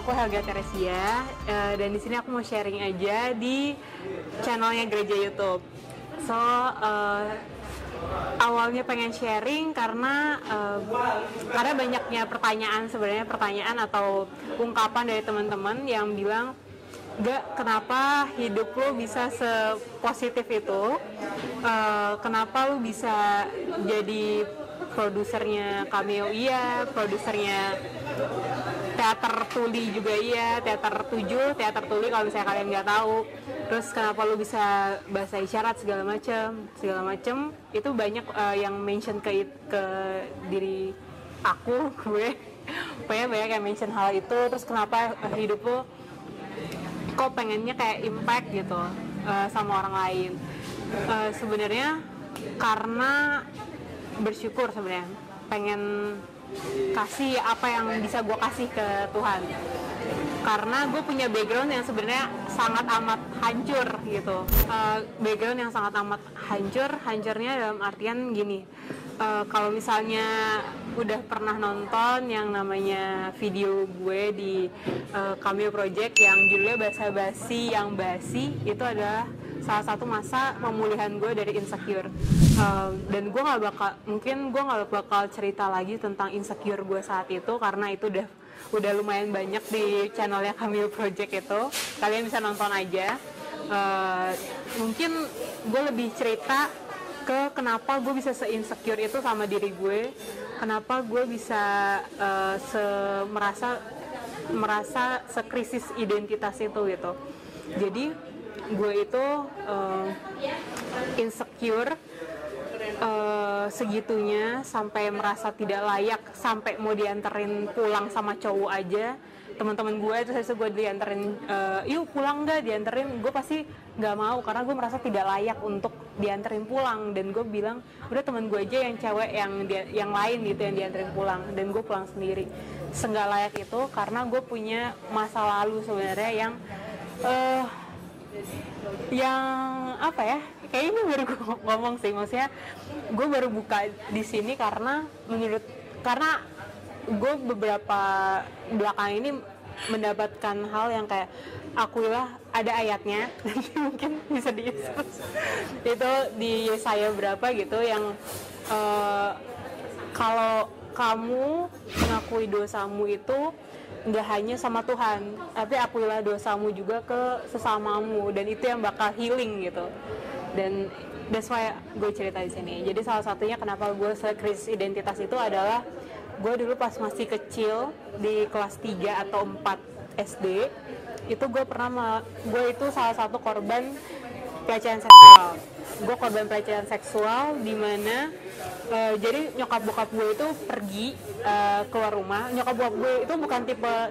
Nama aku Helga Teresia, dan di sini aku mau sharing aja di channelnya Gereja YouTube. So, awalnya pengen sharing karena banyaknya pertanyaan atau ungkapan dari teman-teman yang bilang, "Gak, kenapa hidup lo bisa sepositif itu? Kenapa lo bisa jadi produsernya Cameo iya, produsernya teater tuli juga iya, teater 7, teater tuli kalau misalnya kalian nggak tahu. Terus kenapa lu bisa bahasa isyarat segala macem itu banyak yang mention ke diri aku, gue pokoknya banyak yang mention hal itu. Terus kenapa hidup lu kok pengennya kayak impact gitu sama orang lain. Sebenarnya karena bersyukur, sebenarnya pengen kasih apa yang bisa gue kasih ke Tuhan, karena gue punya background yang sebenarnya sangat amat hancur gitu. Background yang sangat amat hancurnya dalam artian gini, kalau misalnya udah pernah nonton yang namanya video gue di Cameo Project yang judulnya Basa-basi yang basi, itu adalah salah satu masa pemulihan gue dari insecure. Dan gue nggak bakal cerita lagi tentang insecure gue saat itu, karena itu udah lumayan banyak di channelnya Cameo Project itu. Kalian bisa nonton aja. Mungkin gue lebih cerita ke kenapa gue bisa se-insecure itu sama diri gue, kenapa gue bisa merasa sekrisis identitas itu gitu. Jadi gue itu insecure segitunya sampai merasa tidak layak, sampai mau dianterin pulang sama cowok aja. Teman-teman gue itu gue dianterin, yuk pulang nggak, dianterin, gue pasti nggak mau karena gue merasa tidak layak untuk dianterin pulang. Dan gue bilang udah teman gue aja yang cewek yang lain gitu yang dianterin pulang, dan gue pulang sendiri. Senggak layak itu karena gue punya masa lalu sebenarnya yang apa ya, kayak ini baru gue ngomong sih, maksudnya gue baru buka di sini karena gue beberapa belakang ini mendapatkan hal yang kayak, akuilah ada ayatnya nanti mungkin bisa di itu di Yesaya berapa gitu yang kalau kamu mengakui dosamu itu nggak hanya sama Tuhan, tapi akuilah dosamu juga ke sesamamu, dan itu yang bakal healing gitu. Dan that's why gue cerita di sini. Jadi salah satunya kenapa gue krisis identitas itu adalah gue dulu pas masih kecil di kelas 3 atau 4 SD itu gue itu salah satu korban pelecehan seksual. Gue korban pelecehan seksual di mana jadi nyokap bokap gue itu pergi keluar rumah. Nyokap bokap gue itu bukan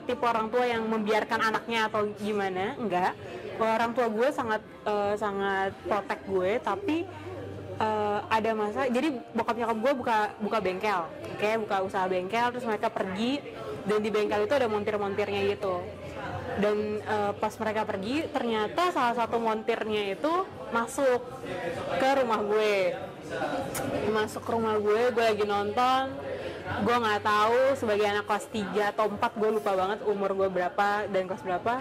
tipe orang tua yang membiarkan anaknya atau gimana, enggak. Orang tua gue sangat protect gue, tapi ada masa, jadi bokap nyokap gue buka bengkel, buka usaha bengkel, terus mereka pergi, dan di bengkel itu ada montir-montirnya gitu. Dan pas mereka pergi, ternyata salah satu montirnya itu masuk ke rumah gue. Gue lagi nonton, gue nggak tahu sebagai anak kelas 3 atau 4, gue lupa banget umur gue berapa dan kelas berapa.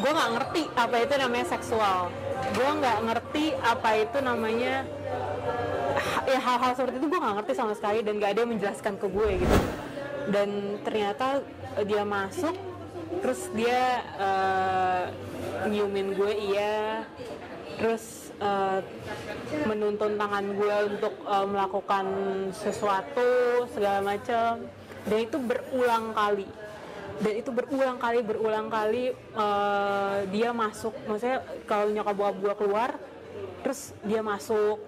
Gue nggak ngerti apa itu namanya seksual, gue nggak ngerti apa itu namanya hal-hal seperti itu, gue nggak ngerti sama sekali, dan nggak ada yang menjelaskan ke gue gitu. Dan ternyata dia masuk, terus dia nyiumin gue, iya, terus menuntun tangan gue untuk melakukan sesuatu segala macam. Dan itu berulang kali dia masuk. Maksudnya kalau nyokap bokap gue keluar, terus dia masuk,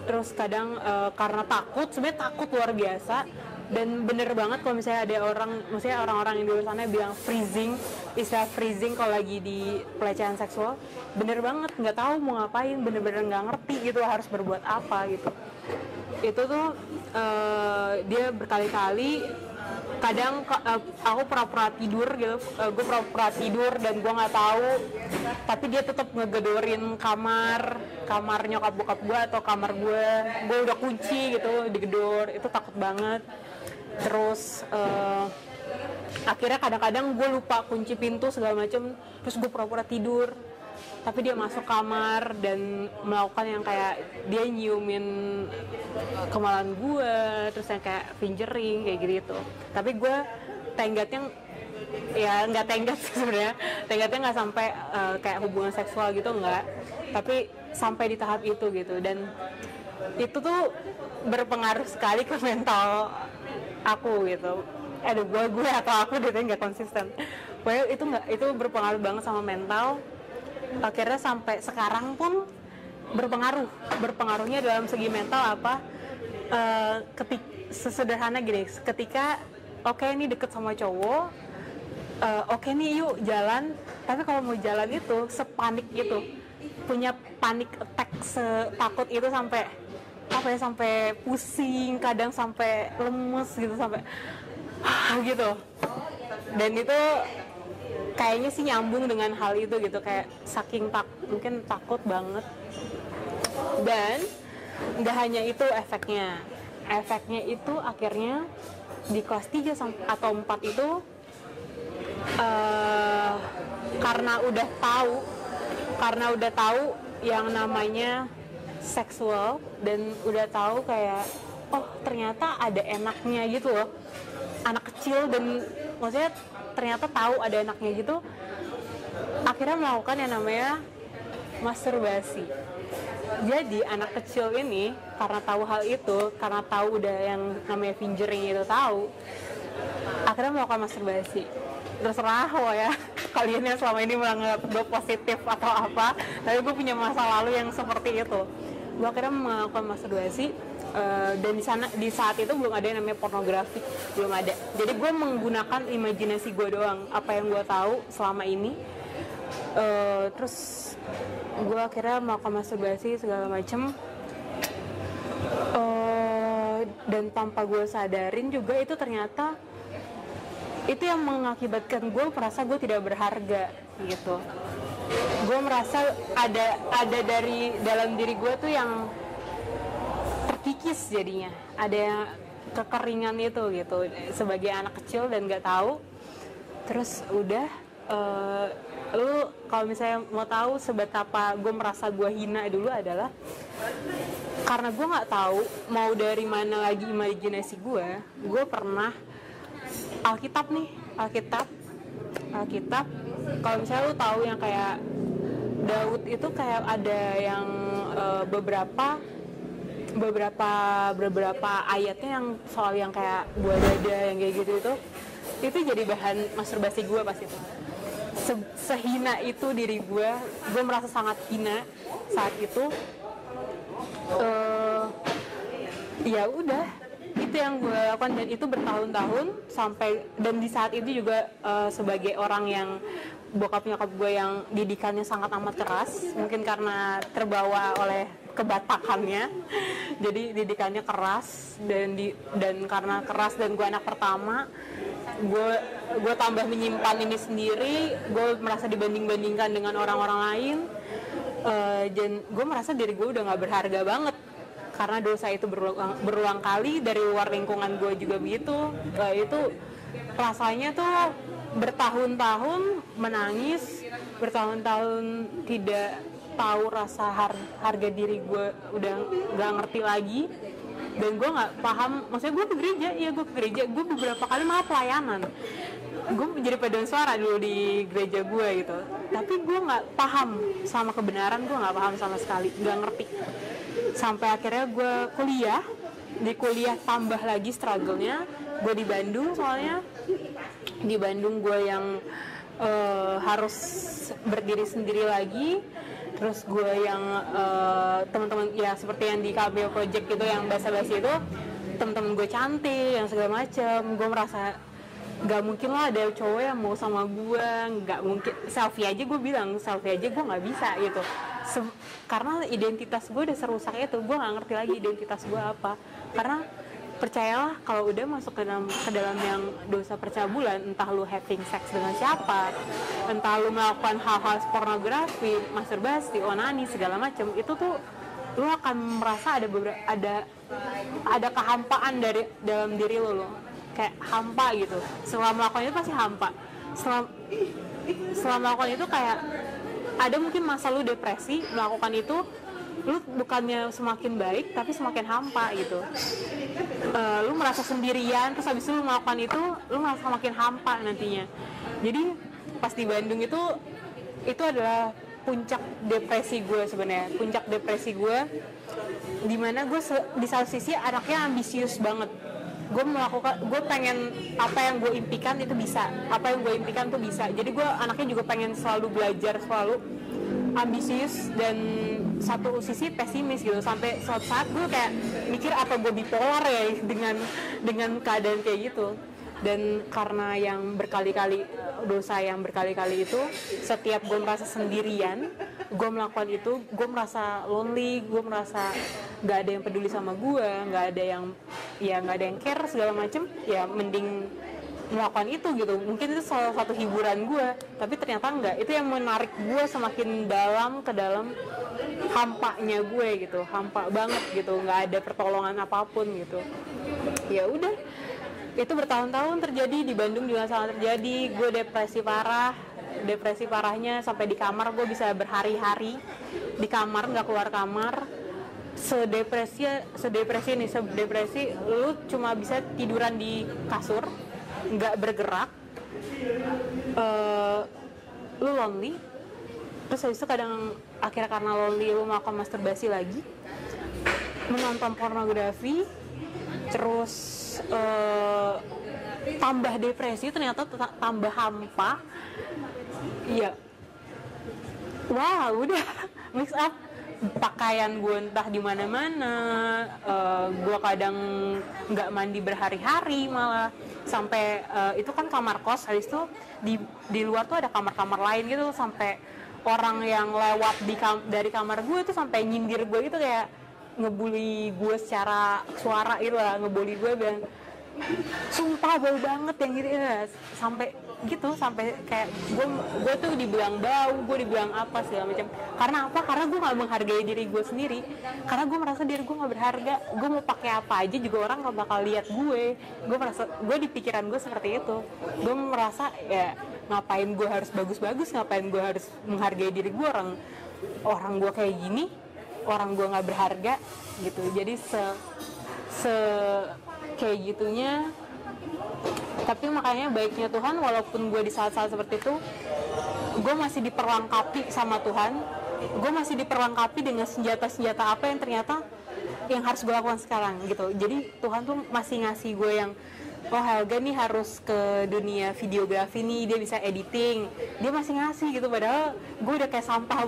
terus kadang karena sebenarnya takut luar biasa. Dan bener banget kalau misalnya ada orang-orang yang di luar sana bilang istilah freezing kalau lagi di pelecehan seksual, bener banget, nggak tahu mau ngapain, bener-bener nggak ngerti gitu harus berbuat apa gitu. Itu tuh dia berkali-kali, kadang aku pura-pura tidur gitu, gue pura-pura tidur dan gue nggak tahu, tapi dia tetap ngegedorin kamar nyokap bokap gue atau kamar gue udah kunci gitu, digedor. Itu takut banget. Terus akhirnya kadang-kadang gue lupa kunci pintu segala macem, terus gue pura-pura tidur tapi dia masuk kamar dan melakukan yang kayak dia nyiumin kemaluan gue, terus yang kayak fingering kayak gitu. Tapi gue tenggatnya ya nggak tenggat sebenarnya, tenggatnya nggak sampai kayak hubungan seksual gitu, nggak, tapi sampai di tahap itu gitu. Dan itu tuh berpengaruh sekali ke mental aku gitu. Aduh, gue atau aku gitu nggak konsisten. Pokoknya itu berpengaruh banget sama mental. Akhirnya sampai sekarang pun berpengaruhnya dalam segi mental apa, sesederhana gini, ketika oke, ini deket sama cowok, oke nih yuk jalan, tapi kalau mau jalan itu sepanik itu, punya panic attack, setakut itu sampai apa ya, sampai pusing, kadang sampai lemes gitu, sampai gitu. Dan itu kayaknya sih nyambung dengan hal itu gitu, kayak saking mungkin takut banget. Dan nggak hanya itu efeknya itu akhirnya di kelas 3 atau 4 itu karena udah tahu yang namanya seksual, dan udah tahu kayak oh ternyata ada enaknya gitu loh, anak kecil, dan maksudnya ternyata tahu ada enaknya gitu, akhirnya melakukan yang namanya masturbasi. Jadi anak kecil ini karena tahu hal itu, karena tahu udah yang namanya fingering itu tahu, akhirnya melakukan masturbasi. Terserah lo ya, kalian yang selama ini menganggap gue positif atau apa, tapi gue punya masa lalu yang seperti itu. Gue akhirnya melakukan masturbasi. Dan di saat itu belum ada yang namanya pornografi, belum ada. Jadi gue menggunakan imajinasi gue doang, apa yang gue tahu selama ini. Terus gue akhirnya melakukan masturbasi segala macem, dan tanpa gue sadarin juga itu ternyata itu yang mengakibatkan gue merasa gue tidak berharga gitu. Gue merasa ada dari dalam diri gue tuh yang terkikis, jadinya ada kekeringan itu gitu sebagai anak kecil dan nggak tahu. Terus udah lu kalau misalnya mau tahu seberapa gue merasa gue hina dulu adalah karena gue nggak tahu mau dari mana lagi imajinasi gue pernah Alkitab. Kalau misalnya lu tahu yang kayak Daud itu kayak ada yang beberapa ayatnya yang soal yang kayak buah dada yang kayak gitu itu jadi bahan masturbasi gue pas itu. Sehina itu diri gue merasa sangat hina saat itu. Ya udah, itu yang gue lakukan, dan itu bertahun-tahun sampai, dan di saat itu juga sebagai orang yang bokap nyokap gue yang didikannya sangat amat keras, mungkin karena terbawa oleh kebatakannya, jadi didikannya keras, dan karena keras dan gue anak pertama, gue tambah menyimpan ini sendiri, gue merasa dibanding-bandingkan dengan orang-orang lain, dan gue merasa diri gue udah nggak berharga banget karena dosa itu berulang kali dari luar lingkungan gue juga begitu. Itu rasanya tuh bertahun-tahun menangis, bertahun-tahun tidak tahu rasa harga diri gue, udah nggak ngerti lagi, dan gue nggak paham. Maksudnya gue ke gereja, gue beberapa kali malah pelayanan, gue jadi paduan suara dulu di gereja gue gitu, tapi gue nggak paham sama kebenaran, gue nggak paham sama sekali, nggak ngerti. Sampai akhirnya gue kuliah tambah lagi struggle-nya. Gue di Bandung, soalnya di Bandung gue yang harus berdiri sendiri lagi. Terus gue yang teman-teman ya seperti yang di Cameo Project gitu, yang basa-basi itu teman-teman gue cantik yang segala macem. Gue merasa gak mungkin lah ada cowok yang mau sama gue, gak mungkin. Selfie aja gue gak bisa gitu. Karena identitas gue udah serusak itu, gue gak ngerti lagi identitas gue apa. Karena percayalah, kalau udah masuk ke dalam yang dosa percabulan, entah lu having sex dengan siapa, entah lu melakukan hal-hal pornografi, masturbasi, onani, segala macam, itu tuh lu akan merasa ada kehampaan dalam diri lu. kayak hampa gitu. Setelah melakukan itu pasti hampa. Setelah melakukan itu kayak ada mungkin masa lu depresi, melakukan itu lu bukannya semakin baik tapi semakin hampa gitu. Lu merasa sendirian, terus habis itu lu melakukan itu lu merasa makin hampa nantinya. Jadi pas di Bandung itu adalah puncak depresi gue sebenarnya. Puncak depresi gue dimana gue di satu sisi anaknya ambisius banget. Gue pengen apa yang gue impikan itu bisa, apa yang gue impikan tuh bisa. Jadi gue anaknya juga pengen selalu belajar, selalu ambisius, dan satu sisi pesimis gitu. Sampai suatu saat gue kayak mikir apa gue bipolar ya dengan keadaan kayak gitu. Dan karena yang berkali-kali, dosa yang berkali-kali itu, setiap gue merasa sendirian, gue melakukan itu, gue merasa lonely, gue merasa gak ada yang peduli sama gue, gak ada yang care segala macem, ya mending melakukan itu gitu. Mungkin itu salah satu hiburan gue, tapi ternyata enggak. Itu yang menarik gue semakin dalam ke dalam hampanya gue gitu, hampa banget gitu, nggak ada pertolongan apapun gitu. Ya udah, itu bertahun-tahun terjadi di Bandung juga sangat terjadi. Gue depresi parahnya sampai di kamar gue bisa berhari-hari di kamar, nggak keluar kamar. Sedepresi lu cuma bisa tiduran di kasur, nggak bergerak, lu lonely. Terus habis itu kadang akhirnya karena lonely lu melakukan masturbasi lagi, menonton pornografi, terus tambah depresi, ternyata tambah hampa. Iya, wah udah mix up. Pakaian gue entah di mana-mana, gue kadang nggak mandi berhari-hari malah, sampai itu kan kamar kos, habis itu di luar tuh ada kamar-kamar lain gitu, sampai orang yang lewat dari kamar gue tuh sampai nyindir gue gitu, kayak ngebully gue secara suara gitu lah, ngebully gue, bilang sumpah bau banget yang gitu ya, sampai kayak gue tuh dibilang bau, gue dibilang apa segala macam. Karena apa? Karena gue nggak menghargai diri gue sendiri, karena gue merasa diri gue nggak berharga. Gue mau pakai apa aja juga orang nggak bakal lihat gue merasa, gue di pikiran gue seperti itu. Gue merasa ya ngapain gue harus bagus-bagus, ngapain gue harus menghargai diri gue, orang gue kayak gini, orang gue nggak berharga gitu. Jadi kayak gitunya. Tapi makanya baiknya Tuhan, walaupun gue di saat-saat seperti itu, gue masih diperlengkapi sama Tuhan. Gue masih diperlengkapi dengan senjata-senjata apa yang ternyata yang harus gue lakukan sekarang gitu. Jadi Tuhan tuh masih ngasih gue yang, oh Helga nih harus ke dunia videografi nih, dia bisa editing, dia masih ngasih gitu. Padahal gue udah kayak sampah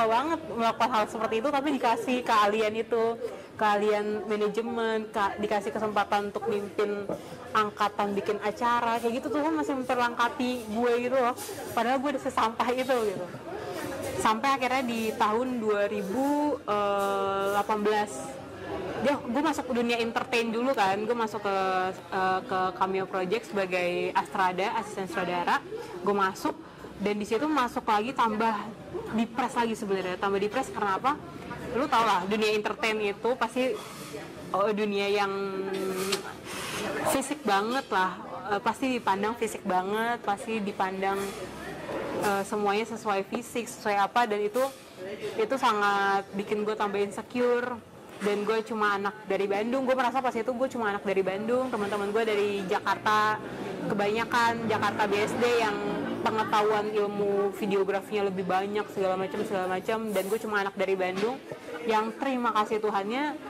banget melakukan hal seperti itu, tapi dikasih keahlian itu, keahlian manajemen, dikasih kesempatan untuk mimpin angkatan, bikin acara kayak gitu. Tuhan masih memperlengkapi gue gitu loh, padahal gue udah sesampah itu gitu. Sampai akhirnya di tahun 2018 gue masuk ke dunia entertain dulu kan. Gue masuk ke Cameo Project sebagai Astrada, asisten sutradara. Gue masuk, dan di situ masuk lagi, tambah depres lagi sebenarnya. Tambah depres karena apa? Lu tau lah, dunia entertain itu pasti dunia yang fisik banget lah. Pasti dipandang fisik banget, pasti dipandang semuanya sesuai fisik, sesuai apa, dan itu sangat bikin gue tambah insecure. Dan gue cuma anak dari Bandung, gue merasa pas itu gue cuma anak dari Bandung, teman-teman gue dari Jakarta, kebanyakan Jakarta BSD yang pengetahuan ilmu videografinya lebih banyak segala macam, dan gue cuma anak dari Bandung. Yang terima kasih Tuhannya,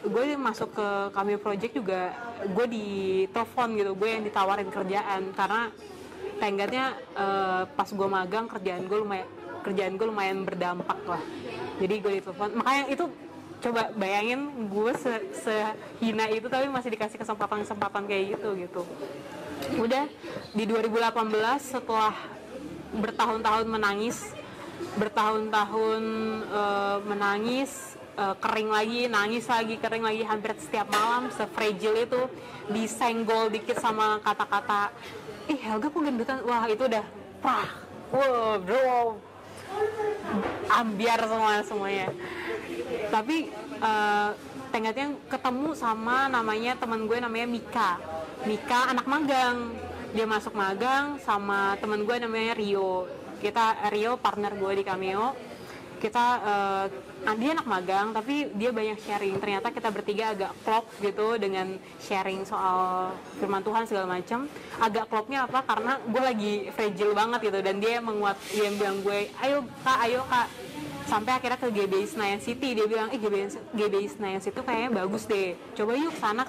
gue masuk ke Cameo Project juga, gue ditelepon gitu, gue yang ditawarin kerjaan, karena tenggatnya pas gue magang kerjaan gue lumayan berdampak lah. Jadi gue ditelepon, makanya itu coba bayangin gue sehina itu tapi masih dikasih kesempatan kayak gitu. Udah di 2018 setelah bertahun-tahun menangis, kering lagi, nangis lagi, kering lagi, hampir setiap malam, se-fragile itu, disenggol dikit sama kata-kata, ih Helga kok gendutan, wah itu udah bro, ambiar semuanya. Tapi tenggatnya ketemu sama namanya teman gue namanya Mika anak magang. Dia masuk magang sama teman gue namanya Rio partner gue di Cameo. Dia anak magang tapi dia banyak sharing. Ternyata kita bertiga agak klop gitu dengan sharing soal firman Tuhan segala macam. Agak klopnya apa? Karena gue lagi fragile banget gitu, dan dia bilang gue, ayo kak, sampai akhirnya ke GBI Senayan City. Dia bilang, GBI Senayan City kayaknya bagus deh, coba yuk kesana.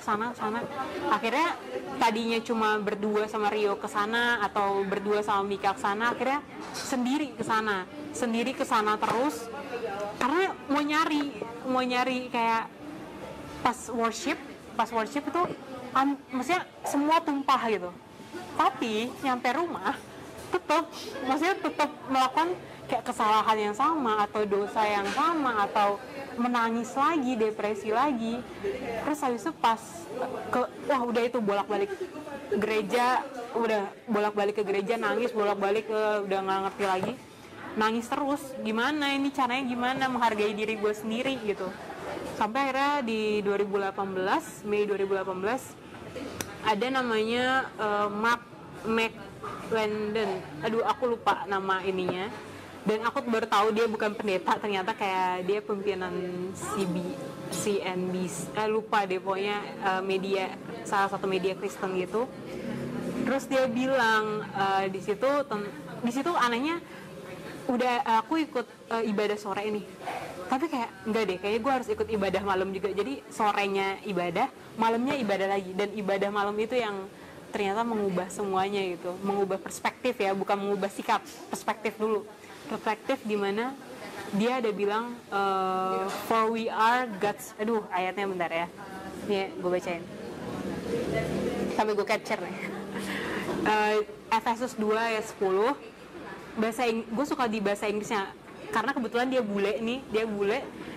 Akhirnya tadinya cuma berdua sama Rio kesana atau berdua sama Mika kesana, akhirnya sendiri kesana terus, karena mau nyari kayak pas worship itu maksudnya semua tumpah gitu. Tapi nyampe rumah tetap melakukan kayak kesalahan yang sama atau dosa yang sama atau menangis lagi, depresi lagi. Terus habis itu pas udah itu bolak-balik ke gereja, nangis bolak-balik udah nggak ngerti lagi, nangis terus. Gimana ini caranya, gimana menghargai diri gue sendiri gitu. Sampai akhirnya di Mei 2018 ada namanya Mark McLendon, aku lupa nama ininya, dan aku baru tahu dia bukan pendeta, ternyata kayak dia pimpinan CNBC, lupa deh pokoknya, media, salah satu media Kristen gitu. Terus dia bilang di situ anehnya udah aku ikut ibadah sore ini, tapi kayak enggak deh, kayaknya gue harus ikut ibadah malam juga. Jadi sorenya ibadah, malamnya ibadah lagi, dan ibadah malam itu yang ternyata mengubah semuanya gitu, mengubah perspektif ya, bukan mengubah sikap, perspektif dulu. Perspektif dimana dia ada bilang for we are God's, ayatnya bentar ya, nih gue bacain sampai gue capture nih. Efesus 2 ayat 10. Gue suka di bahasa Inggrisnya karena kebetulan dia bule,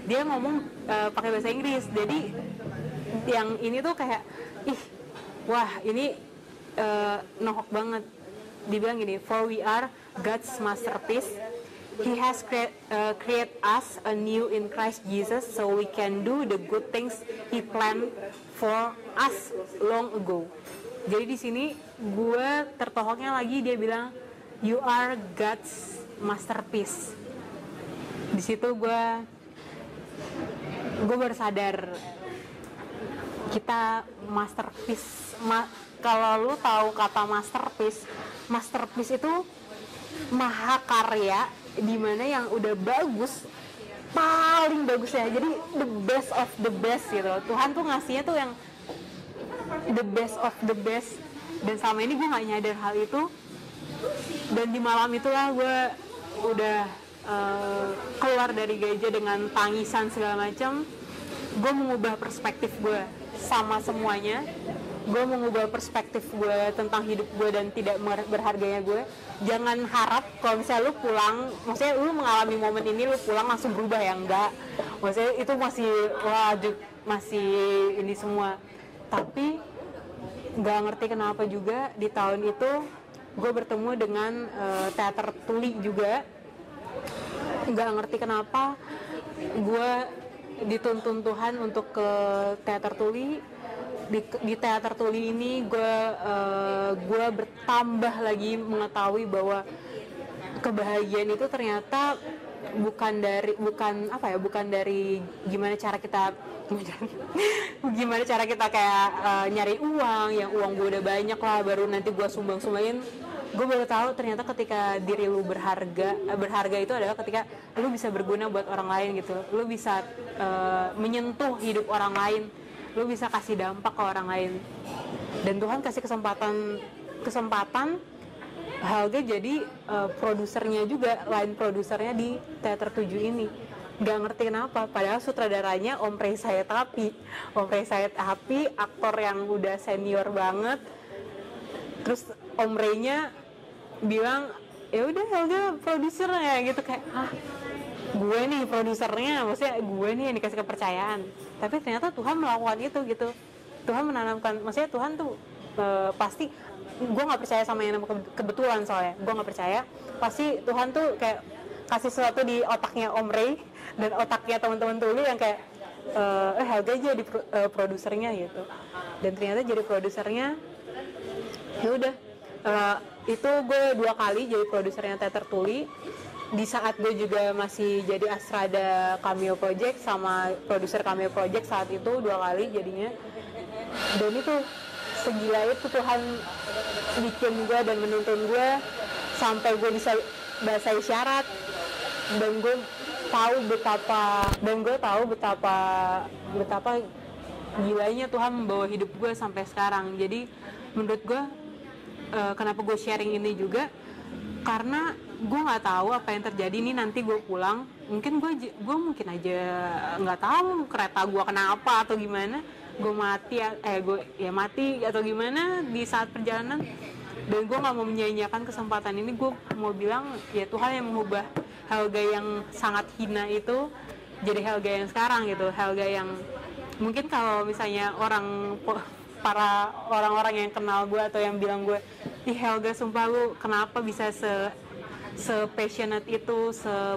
dia ngomong pakai bahasa Inggris. Jadi yang ini tuh kayak wah ini nohok banget. Dibilang gini, for we are God's masterpiece. He has create us anew in Christ Jesus so we can do the good things He planned for us long ago. Jadi di sini gue tertohoknya lagi, dia bilang you are God's masterpiece. Di situ gue baru sadar kita masterpiece. Kalau lu tahu kata masterpiece itu mahakarya, dimana yang udah bagus, paling bagus ya. Jadi the best of the best gitu. Tuhan tuh ngasihnya tuh yang the best of the best. Dan selama ini gue gak nyadar hal itu. Dan di malam itulah gue udah keluar dari gereja dengan tangisan segala macam. Gue mengubah perspektif gue sama semuanya. Gue mengubah perspektif gue tentang hidup gue dan tidak berharganya gue. Jangan harap kalau misalnya lu pulang, maksudnya lu mengalami momen ini, lu pulang langsung berubah ya, enggak. Maksudnya itu masih ini semua. Tapi nggak ngerti kenapa juga di tahun itu gue bertemu dengan teater tuli juga. Nggak ngerti kenapa gue dituntun Tuhan untuk ke teater tuli. Di teater tuli ini gue bertambah lagi mengetahui bahwa kebahagiaan itu ternyata bukan dari gimana cara kita kayak nyari uang, yang uang gue udah banyak lah baru nanti gue sumbangin. Gue baru tahu ternyata ketika diri lu berharga itu adalah ketika lu bisa berguna buat orang lain gitu. Lu bisa menyentuh hidup orang lain, lu bisa kasih dampak ke orang lain. Dan Tuhan kasih kesempatan Helga jadi produsernya juga, line produsernya di Teater 7 ini. Gak ngerti kenapa, padahal sutradaranya Om Rey Said Hapi, aktor yang udah senior banget. Terus Om Rey-nya bilang, ya udah Helga produsernya gitu, kayak gue nih produsernya, maksudnya gue nih yang dikasih kepercayaan. Tapi ternyata Tuhan melakukan itu gitu. Tuhan menanamkan, maksudnya Tuhan tuh pasti, gue nggak percaya sama yang namanya kebetulan, soalnya gue nggak percaya. Pasti Tuhan tuh kayak kasih sesuatu di otaknya Om Rey dan otaknya teman-teman Tuli yang kayak Helga jadi produsernya gitu. Dan ternyata jadi produsernya ya udah, itu gue 2 kali jadi produsernya Teater Tuli. Di saat gue juga masih jadi Astrada Cameo Project sama produser Cameo Project saat itu 2 kali jadinya. Dan itu segila itu Tuhan bikin gue dan menuntun gue sampai gue bisa bahasa isyarat, dan gue tahu betapa gilanya Tuhan membawa hidup gue sampai sekarang. Jadi menurut gue kenapa gue sharing ini juga karena gue nggak tahu apa yang terjadi nih nanti gue pulang. Mungkin gue mungkin aja nggak tahu kereta gue kenapa atau gimana, gue mati atau gimana di saat perjalanan. Dan gue nggak mau menyia-nyiakan kesempatan ini. Gue mau bilang ya Tuhan yang mengubah Helga yang sangat hina itu jadi Helga yang sekarang gitu. Helga yang mungkin kalau misalnya para orang-orang yang kenal gue atau yang bilang gue, ih Helga sumpah lu kenapa bisa se-passionate itu,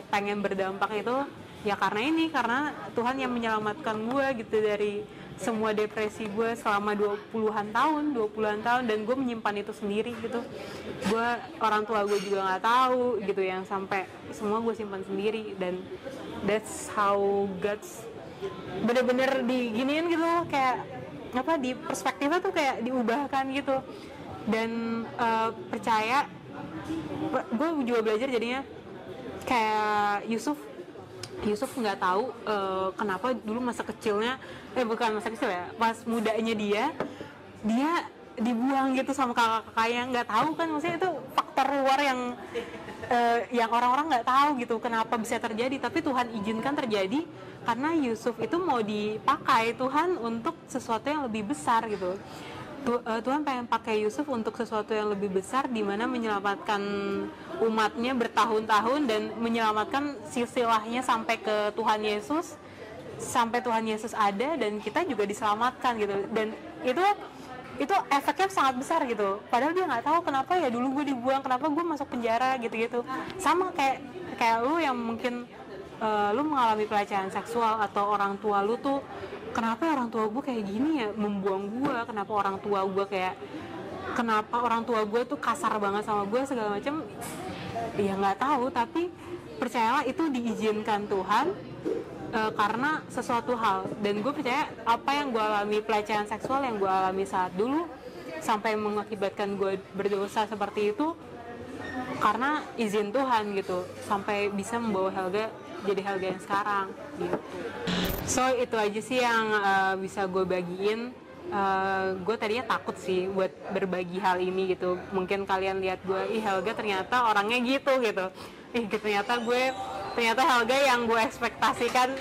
pengen berdampak itu, ya karena Tuhan yang menyelamatkan gue gitu dari semua depresi gue selama 20-an tahun, dan gue menyimpan itu sendiri gitu. Orang tua gue juga nggak tahu gitu, yang sampai semua gue simpan sendiri. Dan that's how God's bener-bener diginiin gitu, kayak apa, di perspektifnya tuh kayak diubahkan gitu. Dan percaya, gue juga belajar jadinya kayak Yusuf nggak tahu kenapa dulu masa kecilnya, bukan masa kecil ya, pas mudanya dia dibuang gitu sama kakak-kakaknya. Nggak tahu kan, maksudnya itu faktor luar yang orang-orang nggak tahu gitu kenapa bisa terjadi, tapi Tuhan izinkan terjadi karena Yusuf itu mau dipakai Tuhan untuk sesuatu yang lebih besar gitu. Tuhan pengen pakai Yusuf untuk sesuatu yang lebih besar, di mana menyelamatkan umatnya bertahun-tahun dan menyelamatkan silsilahnya sampai ke Tuhan Yesus, sampai Tuhan Yesus ada dan kita juga diselamatkan gitu. Dan itu efeknya sangat besar gitu. Padahal dia nggak tahu kenapa ya dulu gue dibuang, kenapa gue masuk penjara gitu-gitu. Sama kayak lu yang mungkin lu mengalami pelecehan seksual, atau orang tua lu tuh, kenapa orang tua gue kayak gini ya, membuang gue, kenapa orang tua gue tuh kasar banget sama gue segala macam. Ya nggak tahu, tapi percayalah itu diizinkan Tuhan karena sesuatu hal. Dan gue percaya apa yang gue alami, pelecehan seksual yang gue alami saat dulu sampai mengakibatkan gue berdosa seperti itu, karena izin Tuhan gitu, sampai bisa membawa Helga jadi Helga yang sekarang gitu. So itu aja sih yang bisa gue bagiin. Gue tadinya takut sih buat berbagi hal ini gitu. Mungkin kalian lihat gue, Helga ternyata orangnya gitu. Ternyata Helga yang gue ekspektasikan,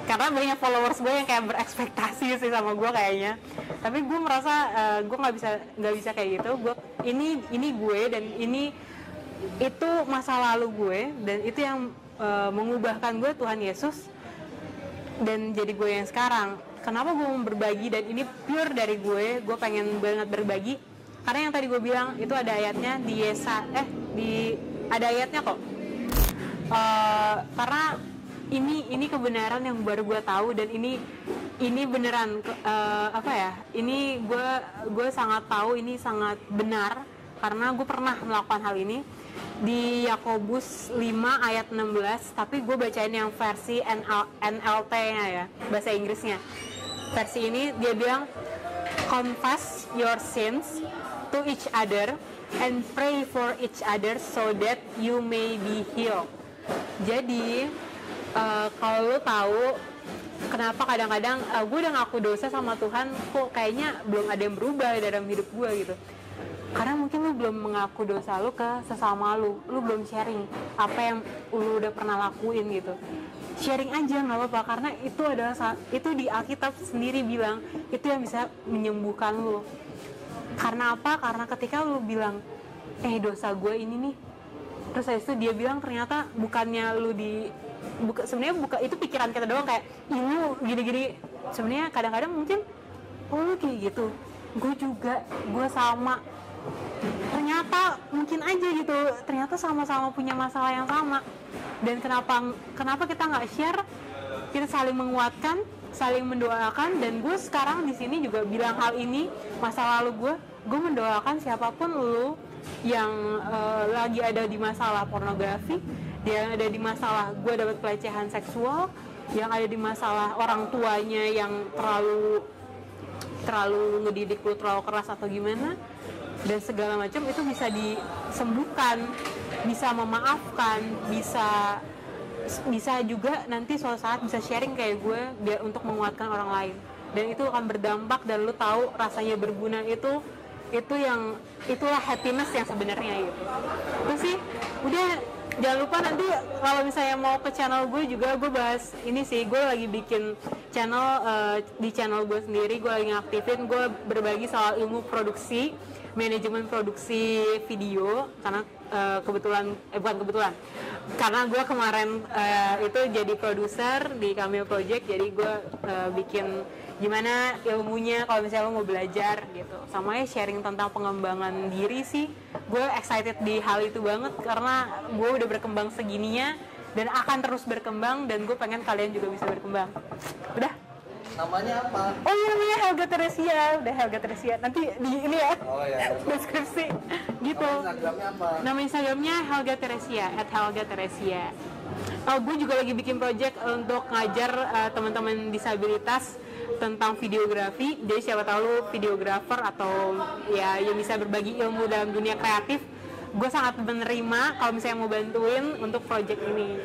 karena banyak followers gue yang kayak berekspektasi sih sama gue kayaknya. Tapi gue merasa gue nggak bisa kayak gitu. Ini gue, dan itu masa lalu gue, dan itu yang mengubahkan gue Tuhan Yesus dan jadi gue yang sekarang. Kenapa gue mau berbagi, dan ini pure dari gue pengen banget berbagi karena yang tadi gue bilang itu ada ayatnya ada ayatnya kok. Karena ini kebenaran yang baru gue tahu, dan ini beneran ini gue sangat tahu ini sangat benar karena gue pernah melakukan hal ini. Di Yakobus 5 ayat 16, tapi gue bacain yang versi NLT-nya ya, bahasa Inggrisnya. Versi ini dia bilang, confess your sins to each other and pray for each other so that you may be healed. Jadi kalau lo tahu kenapa kadang-kadang gue udah ngaku dosa sama Tuhan, kok kayaknya belum ada yang berubah dalam hidup gue gitu. Karena mungkin lu belum mengaku dosa lu ke sesama lu belum sharing apa yang lu udah pernah lakuin gitu. Sharing aja nggak apa-apa, karena itu di Alkitab sendiri bilang itu yang bisa menyembuhkan lu. Karena apa? Karena ketika lu bilang, dosa gue ini nih, terus habis itu dia bilang ternyata bukannya lu sebenarnya itu pikiran kita doang, kayak ini gini-gini. Sebenarnya kadang-kadang mungkin lu kayak gitu, gue juga, gue sama. Ternyata mungkin aja gitu, ternyata sama-sama punya masalah yang sama. Dan kenapa kita nggak share kita saling menguatkan, saling mendoakan. Dan gue sekarang di sini juga bilang hal ini, masa lalu gue mendoakan siapapun lu yang lagi ada di masalah pornografi, yang ada di masalah gue dapat pelecehan seksual, yang ada di masalah orang tuanya yang terlalu ngedidik lu terlalu keras atau gimana, dan segala macam itu bisa disembuhkan, bisa memaafkan, bisa juga nanti suatu saat bisa sharing kayak gue biar untuk menguatkan orang lain, dan itu akan berdampak. Dan lu tahu rasanya berguna itulah happiness yang sebenarnya gitu. Itu sih udah. Jangan lupa nanti kalau misalnya mau ke channel gue juga, gue bahas ini sih, gue lagi bikin channel di channel gue sendiri, gue lagi ngaktifin, gue berbagi soal ilmu produksi, manajemen produksi video, karena bukan kebetulan, karena gue kemarin itu jadi produser di Cameo Project, jadi gue bikin gimana ilmunya kalau misalnya lo mau belajar gitu, sama ya sharing tentang pengembangan diri sih. Gue excited di hal itu banget karena gue udah berkembang segininya dan akan terus berkembang, dan gue pengen kalian juga bisa berkembang. Udah. Namanya apa? Oh iya, namanya Helga Teresia. Udah, Helga Teresia. Nanti di ini ya. Oh ya. Deskripsi gitu. Nama Instagramnya apa? Nama Instagramnya Helga Teresia, @helgateresia. Gue juga lagi bikin project untuk ngajar teman-teman disabilitas tentang videografi. Jadi siapa tahu lu videografer atau ya yang bisa berbagi ilmu dalam dunia kreatif, gue sangat menerima kalau misalnya mau bantuin untuk project ini.